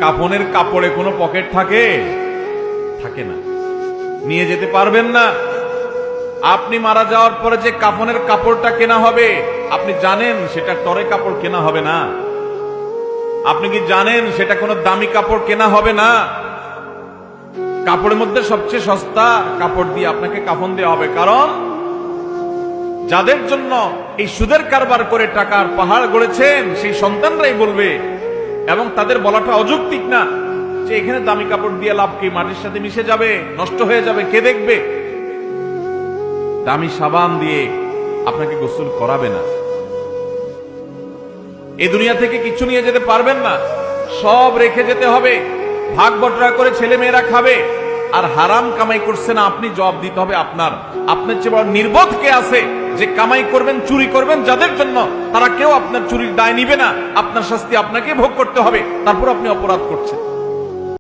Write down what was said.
কাফনের কাপড়ে কোনো পকেট থাকে? থাকে না, নিয়ে যেতে পারবেন না। আপনি মারা যাওয়ার পরে যে কাফনের কাপড়টা কেনা হবে, আপনি জানেন সেটা টরে কাপড় কেনা হবে না? আপনি কি জানেন সেটা কোনো দামি কাপড় কেনা হবে না? কাপড়ের মধ্যে সবচেয়ে সস্তা কাপড় দিয়ে আপনাকে কাফন দেওয়া হবে। কারণ যাদের জন্য এই সুদের কারবার করে টাকার পাহাড় গড়েছেন, সেই সন্তানরাই বলবে, এবং তাদের বলাটা অযৌক্তিক না, যে এখানে দামি কাপড় দিয়ে লাভ কি, মাটির সাথে মিশে যাবে, নষ্ট হয়ে যাবে, কে দেখবে? দামি সাবান দিয়ে আপনাকে গোসল করাবে না। এই দুনিয়া থেকে কিছু নিয়ে যেতে পারবেন না, সব রেখে যেতে হবে। ভাগ বটরা করে ছেলে মেয়েরা খাবে, আর হারাম কামাই করছে না আপনি, জবাব দিতে হবে আপনার। আপনার চেয়ে বড় নির্বোধ কে আছে যে কামাই করবেন, চুরি করবেন যাদের জন্য, তারা কেউ আপনার চুরির দায় নিবে না। আপনার শাস্তি আপনাকে ভোগ করতে হবে, তারপর আপনি অপরাধ করছেন।